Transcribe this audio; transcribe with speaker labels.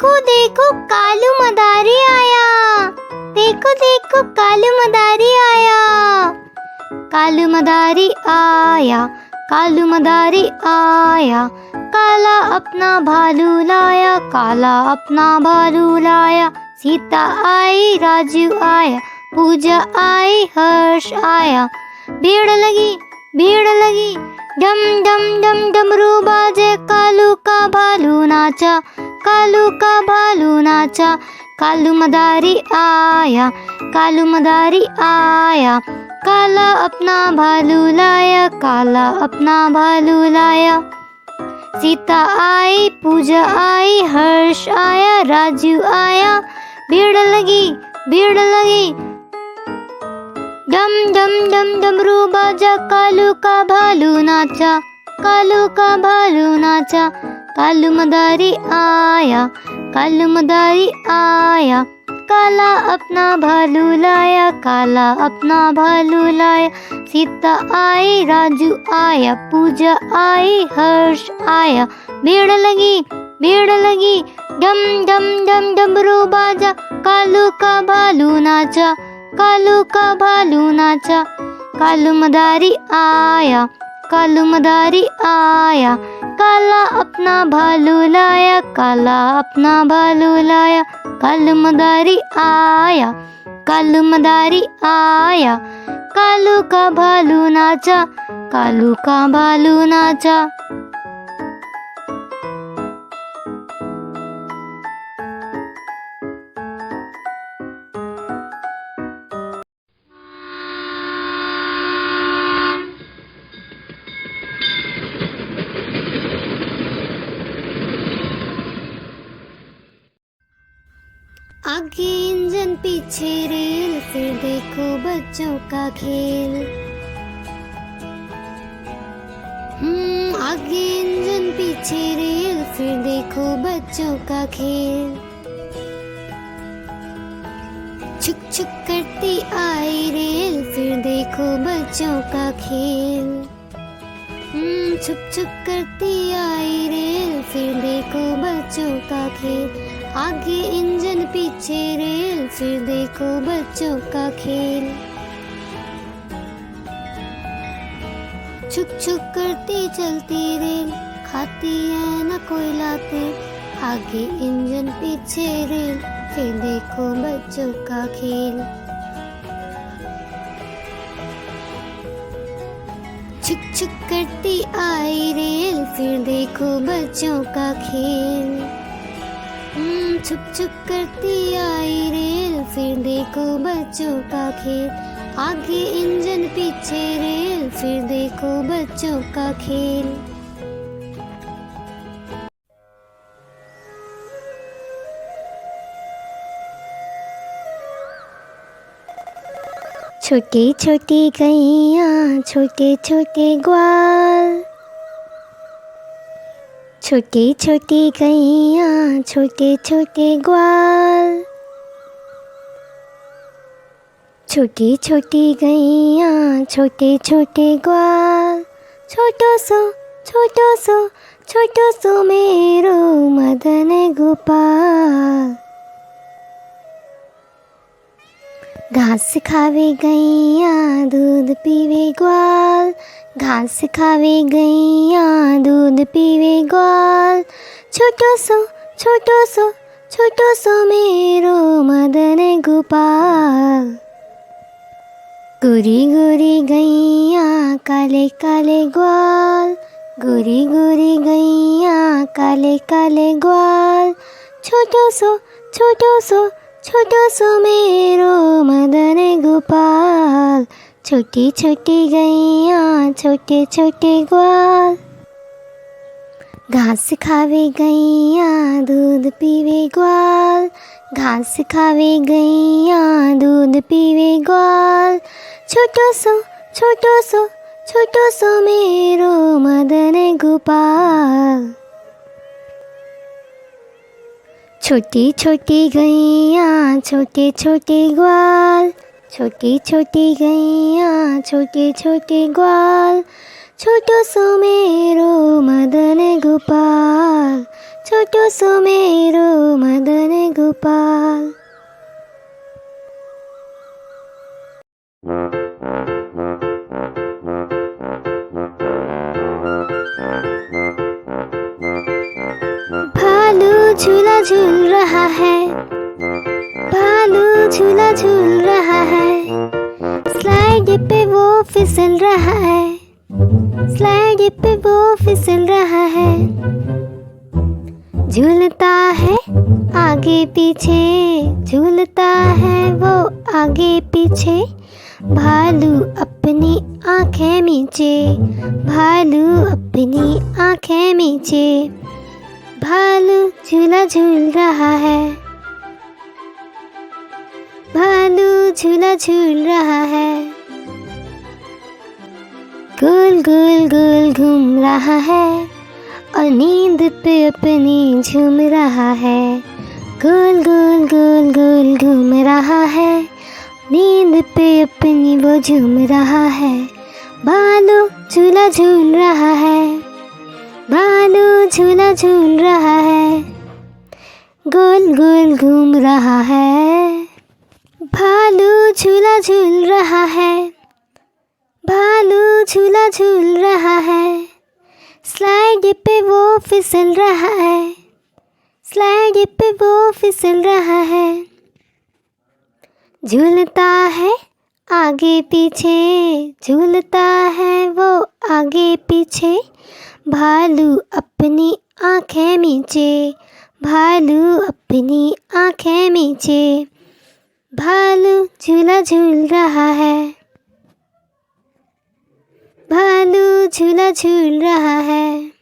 Speaker 1: देखो देखो कालू मदारी आया, देखो देखो कालू मदारी आया। कालू मदारी आया, कालू मदारी आया, काला अपना भालू लाया, काला अपना भालू लाया। सीता आई, राजू आया, पूजा आई, हर्ष आया। भीड़ लगी, भीड़ लगी, डम डम डम डमरू बाजे, कालू का भालू नाचा, कालू का भालू नाचा। कालू मदारी आया, कालू मदारी आया, काला अपना भालू लाया, काला अपना भालू लाया। सीता आई, पूजा आई, हर्ष आया, राजू आया। भीड़ लगी, भीड़ लगी, डम डम डम डमरू बाजा, कालू का भालू नाचा, कालू का भालू नाचा। कालू मदारी आया, कालू मदारी आया, काला अपना भालू लाया, काला अपना भालू लाया। सीता आई, राजू आया, पूजा आई, हर्ष आया। भीड़ लगी, भीड़ लगी, डम डम डम डमरू बाजा, कालू का भालू नाचा, कालू का भालू नाचा। कालू मदारी आया, कालू मदारी आया, काला अपना भालू लाया, काला अपना भालू लाया। कालू मदारी आया, कालू मदारी आया, कालू का भालू नाचा, कालू का भालू नाचा। आगे इंजन पीछे रेल, फिर देखो बच्चों का खेल। आगे इंजन पीछे रेल, फिर देखो बच्चों का खेल। छुक छुक करती आई रेल, फिर देखो बच्चों का खेल। छुक छुक करती आई रेल, फिर देखो बच्चों का खेल। आगे इंजन पीछे रेल, फिर देखो बच्चों का खेल। छुक छुक करती चलती रेल, खाती है न कोयला तेल। आगे इंजन पीछे रेल, फिर देखो बच्चों का खेल। छुक छुक करती आई रेल, फिर देखो बच्चों का खेल। छुक छुक करती आई रेल, फिर देखो बच्चों का खेल। आगे इंजन पीछे रेल, फिर देखो बच्चों का खेल। छोटी छोटी गैया, छोटे छोटे ग्वाल। छोटी छोटी गैया, छोटे छोटे ग्वाल। छोटी छोटी गैया, छोटे छोटे ग्वाल। छोटो सो छोटो सो छोटो सो मेरो मदन गोपाल। घास खावे गैया, दूध पीवे ग्वाल। घास खावे गैया, दूध पीवे ग्वाल। छोटो सो छोटो सो छोटो सो मेरो मदन गोपाल। गोरी गोरी गैया, काले काले ग्वाल। गोरी गोरी गैया, काले काले ग्वाल। छोटो सो छोटो सो छोटो सो मेरो मदन गोपाल। छोटी छोटी गैया, छोटे छोटे ग्वाल। घास खावे गैया, दूध पीवे ग्वाल। घास खावे गैया, दूध पीवे ग्वाल। छोटो सो छोटो सो छोटो सो मेरो मदन गोपाल। छोटी छोटी गैया, छोटे छोटे ग्वाल। छोटी छोटी गैया, छोटे छोटे ग्वाल। छोटो सो मेरो मदन गोपाल। छोटो सो मेरो मदन गोपाल। भालू झूला झूल रहा है, भालू झूला झूल रहा है, स्लाइड पे वो फिसल रहा है, स्लाइड पे वो फिसल रहा है। झूलता है आगे पीछे, झूलता है वो आगे पीछे, भालू अपनी आंखें मीचे, भालू अपनी आंखें मीचे। भालू झूला झूल रहा है, भालू झूला झूल रहा है, गोल गोल गोल घूम रहा है और नींद पे अपनी झूम रहा है। गोल गोल गोल गोल घूम रहा है, नींद पे अपनी वो झूम रहा है। भालू झूला झूल रहा है, भालू झूला झूल रहा है, गोल गोल घूम रहा है। भालू झूला झूल रहा है, भालू झूला झूल रहा है, स्लाइड पे वो फिसल रहा है, स्लाइड पे वो फिसल रहा है। झूलता है आगे पीछे, झूलता है वो आगे पीछे, भालू अपनी आंखें मीचे, भालू अपनी आंखें मीचे। भालू झूला झूल रहा है, भालू झूला झूल रहा है।